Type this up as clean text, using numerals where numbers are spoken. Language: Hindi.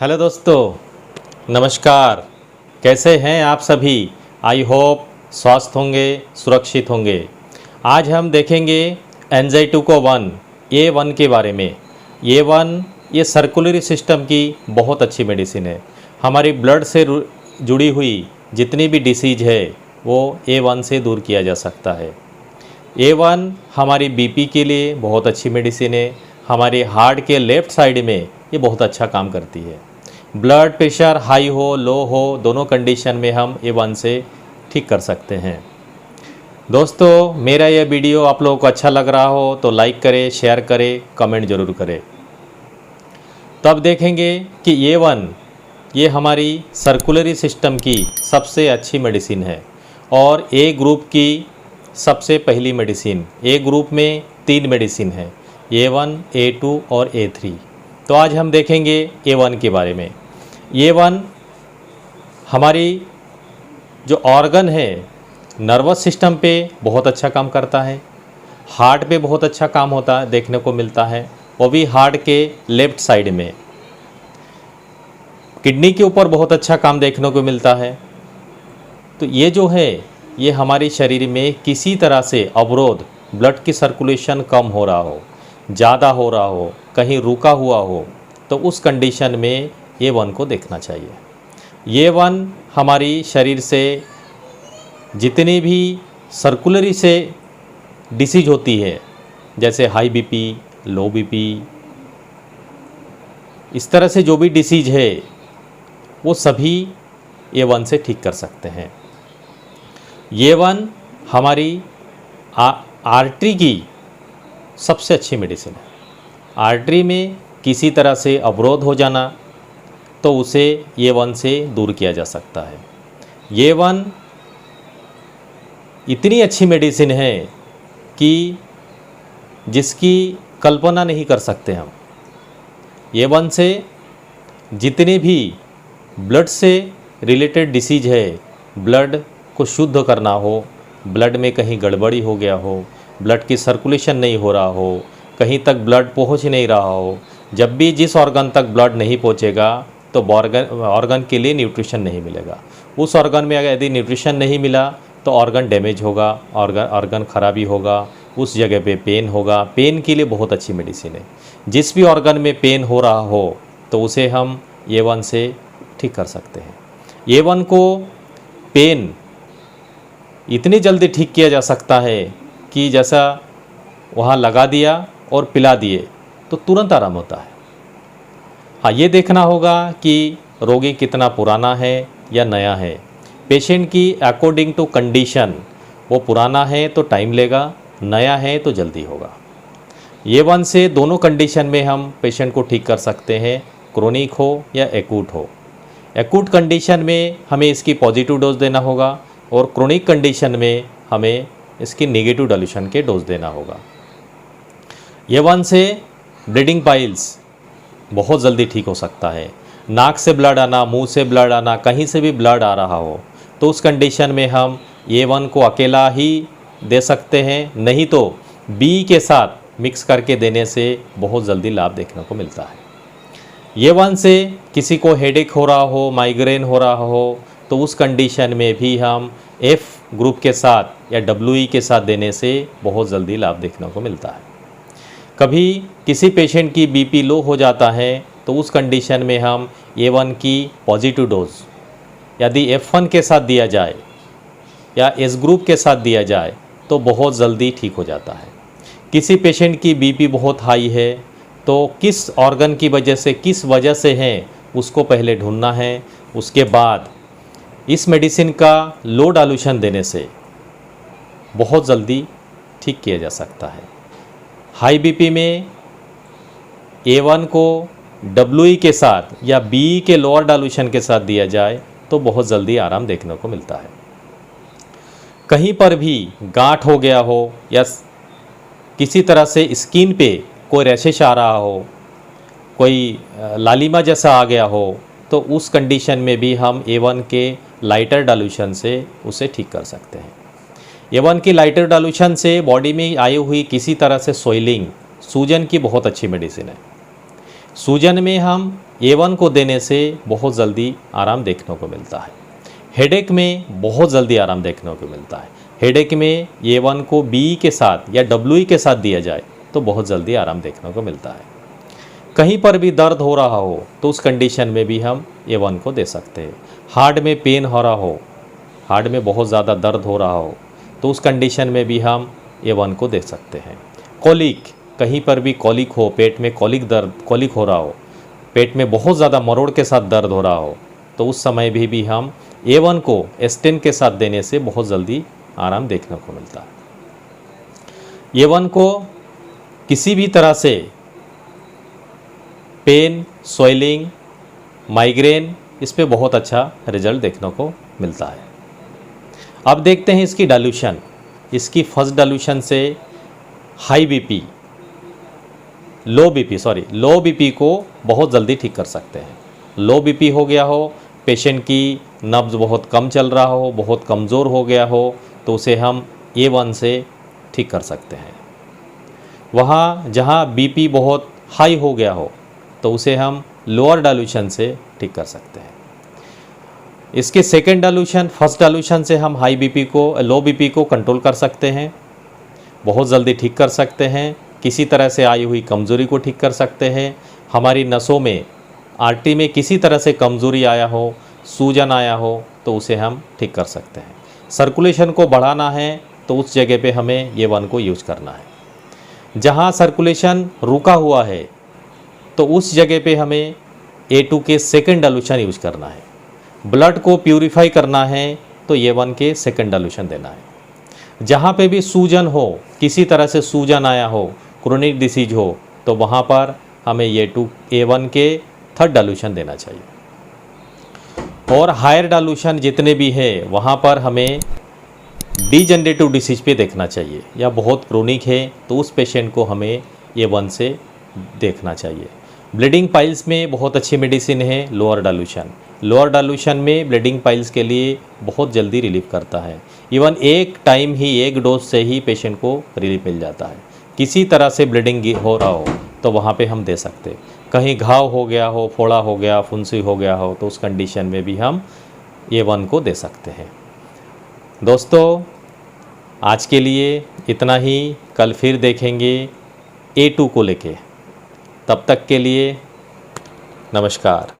हेलो दोस्तों, नमस्कार। कैसे हैं आप सभी? आई होप स्वस्थ होंगे, सुरक्षित होंगे। आज हम देखेंगे एंजाइटी को A1 के बारे में। A1 ये सर्कुलरी सिस्टम की बहुत अच्छी मेडिसिन है। हमारी ब्लड से जुड़ी हुई जितनी भी डिसीज है वो A1 से दूर किया जा सकता है। A1 हमारी बीपी के लिए बहुत अच्छी मेडिसिन है। हमारे हार्ट के लेफ़्ट साइड में ये बहुत अच्छा काम करती है। ब्लड प्रेशर हाई हो लो हो दोनों कंडीशन में हम A1 से ठीक कर सकते हैं। दोस्तों, मेरा यह वीडियो आप लोगों को अच्छा लग रहा हो तो लाइक करें, शेयर करें, कमेंट ज़रूर करें। तो अब देखेंगे कि A1 ये हमारी सर्कुलरी सिस्टम की सबसे अच्छी मेडिसिन है और A ग्रुप की सबसे पहली मेडिसिन। A ग्रुप में 3 मेडिसिन है, A1, A2 और A3। तो आज हम देखेंगे A1 के बारे में। A1 हमारी जो ऑर्गन है, नर्वस सिस्टम पे बहुत अच्छा काम करता है, हार्ट पे बहुत अच्छा काम होता है देखने को मिलता है, वो भी हार्ट के लेफ़्ट साइड में। किडनी के ऊपर बहुत अच्छा काम देखने को मिलता है। तो ये जो है ये हमारे शरीर में किसी तरह से अवरोध, ब्लड की सर्कुलेशन कम हो रहा हो, ज़्यादा हो रहा हो, कहीं रुका हुआ हो, तो उस कंडीशन में A1 को देखना चाहिए। A1 हमारी शरीर से जितनी भी सर्कुलरी से डिसीज होती है, जैसे हाई बीपी, लो बीपी, इस तरह से जो भी डिसीज है वो सभी A1 से ठीक कर सकते हैं। A1 हमारी आर्टरी की सबसे अच्छी मेडिसिन है। आर्टरी में किसी तरह से अवरोध हो जाना तो उसे A1 से दूर किया जा सकता है। A1 इतनी अच्छी मेडिसिन है कि जिसकी कल्पना नहीं कर सकते हम। A1 से जितने भी ब्लड से रिलेटेड डिसीज है, ब्लड को शुद्ध करना हो, ब्लड में कहीं गड़बड़ी हो गया हो, ब्लड की सर्कुलेशन नहीं हो रहा हो, कहीं तक ब्लड पहुंच नहीं रहा हो, जब भी जिस ऑर्गन तक ब्लड नहीं पहुंचेगा तो ऑर्गन के लिए न्यूट्रिशन नहीं मिलेगा। उस ऑर्गन में अगर यदि न्यूट्रिशन नहीं मिला तो ऑर्गन डैमेज होगा, ऑर्गन खराबी होगा, उस जगह पे पेन होगा। पेन के लिए बहुत अच्छी मेडिसिन है। जिस भी ऑर्गन में पेन हो रहा हो तो उसे हम A1 से ठीक कर सकते हैं। A1 को पेन इतनी जल्दी ठीक किया जा सकता है कि जैसा वहाँ लगा दिया और पिला दिए तो तुरंत आराम होता है। हाँ, ये देखना होगा कि रोगी कितना पुराना है या नया है। पेशेंट की अकॉर्डिंग टू कंडीशन, वो पुराना है तो टाइम लेगा, नया है तो जल्दी होगा। A1 से दोनों कंडीशन में हम पेशेंट को ठीक कर सकते हैं, क्रोनिक हो या एक्यूट हो। एक्यूट कंडीशन में हमें इसकी पॉजिटिव डोज देना होगा और क्रोनिक कंडीशन में हमें इसकी नेगेटिव डाइल्यूशन के डोज देना होगा। A1 से ब्लीडिंग पाइल्स बहुत जल्दी ठीक हो सकता है। नाक से ब्लड आना, मुंह से ब्लड आना, कहीं से भी ब्लड आ रहा हो तो उस कंडीशन में हम A1 को अकेला ही दे सकते हैं, नहीं तो B के साथ मिक्स करके देने से बहुत जल्दी लाभ देखने को मिलता है। A1 से किसी को हेडेक हो रहा हो, माइग्रेन हो रहा हो तो उस कंडीशन में भी हम F ग्रुप के साथ या WE के साथ देने से बहुत जल्दी लाभ देखने को मिलता है। कभी किसी पेशेंट की बीपी लो हो जाता है तो उस कंडीशन में हम A1 की पॉजिटिव डोज यदि F1 के साथ दिया जाए या S ग्रुप के साथ दिया जाए तो बहुत जल्दी ठीक हो जाता है। किसी पेशेंट की बीपी बहुत हाई है तो किस ऑर्गन की वजह से, किस वजह से है उसको पहले ढूंढना है। उसके बाद इस मेडिसिन का लो डाइल्यूशन देने से बहुत जल्दी ठीक किया जा सकता है। हाई बीपी में A1 को WE के साथ या BE के लोअर डाइल्यूशन के साथ दिया जाए तो बहुत जल्दी आराम देखने को मिलता है। कहीं पर भी गांठ हो गया हो या किसी तरह से स्किन पे कोई रैशेस आ रहा हो, कोई लालिमा जैसा आ गया हो तो उस कंडीशन में भी हम A1 के लाइटर डाइल्यूशन से उसे ठीक कर सकते हैं। A1 की लाइटर डाइल्यूशन से बॉडी में आई हुई किसी तरह से सोइलिंग, सूजन की बहुत अच्छी मेडिसिन है। सूजन में हम A1 को देने से बहुत जल्दी आराम देखने को मिलता है। हेडेक में बहुत जल्दी आराम देखने को मिलता है। हेडेक में A1 को BE के साथ या WE के साथ दिया जाए तो बहुत जल्दी आराम देखने को मिलता है। कहीं पर भी दर्द हो रहा हो तो उस कंडीशन में भी हम A1 को दे सकते हैं। हार्ट में पेन हो रहा हो, हार्ट में बहुत ज़्यादा दर्द हो रहा हो तो उस कंडीशन में भी हम A1 को दे सकते हैं। कॉलिक, कहीं पर भी कॉलिक हो, पेट में कॉलिक हो रहा हो, पेट में बहुत ज़्यादा मरोड़ के साथ दर्द हो रहा हो तो उस समय भी हम A1 को S10 के साथ देने से बहुत जल्दी आराम देखने को मिलता है। A1 को किसी भी तरह से पेन, स्वेलिंग, माइग्रेन, इस पे बहुत अच्छा रिजल्ट देखने को मिलता है। अब देखते हैं इसकी डाइल्यूशन। इसकी फर्स्ट डाइल्यूशन से हाई बीपी, लो बीपी को बहुत जल्दी ठीक कर सकते हैं। लो बीपी हो गया हो, पेशेंट की नब्ज बहुत कम चल रहा हो, बहुत कमज़ोर हो गया हो तो उसे हम A1 से ठीक कर सकते हैं। वहाँ जहाँ बीपी बहुत हाई हो गया हो तो उसे हम लोअर डाइल्यूशन से ठीक कर सकते हैं। इसके सेकेंड डाइल्यूशन, फर्स्ट डाइल्यूशन से हम लो बीपी को कंट्रोल कर सकते हैं, बहुत जल्दी ठीक कर सकते हैं। किसी तरह से आई हुई कमज़ोरी को ठीक कर सकते हैं। हमारी नसों में, आर्टरी में किसी तरह से कमज़ोरी आया हो, सूजन आया हो तो उसे हम ठीक कर सकते हैं। सर्कुलेशन को बढ़ाना है तो उस जगह पे हमें A1 को यूज करना है। जहाँ सर्कुलेशन रुका हुआ है तो उस जगह पे हमें A2 के सेकेंड डाइल्यूशन यूज करना है। ब्लड को प्यूरिफाई करना है तो A1 के सेकेंड डाइल्यूशन देना है। जहाँ पे भी सूजन हो, किसी तरह से सूजन आया हो, क्रोनिक डिसीज हो तो वहाँ पर हमें A1 के थर्ड डाइल्यूशन देना चाहिए। और हायर डाइल्यूशन जितने भी है वहाँ पर हमें डीजनरेटिव डिसीज पे देखना चाहिए, या बहुत क्रोनिक है तो उस पेशेंट को हमें A1 से देखना चाहिए। ब्लीडिंग पाइल्स में बहुत अच्छी मेडिसिन है लोअर डाइल्यूशन। लोअर डाइल्यूशन में ब्लीडिंग पाइल्स के लिए बहुत जल्दी रिलीफ करता है। इवन एक टाइम ही, एक डोज से ही पेशेंट को रिलीफ मिल जाता है। किसी तरह से ब्लीडिंग हो रहा हो तो वहाँ पे हम दे सकते हैं। कहीं घाव हो गया हो, फोड़ा हो गया, फुंसी हो गया हो तो उस कंडीशन में भी हम A1 को दे सकते हैं। दोस्तों, आज के लिए इतना ही। कल फिर देखेंगे A2 को लेके। तब तक के लिए नमस्कार।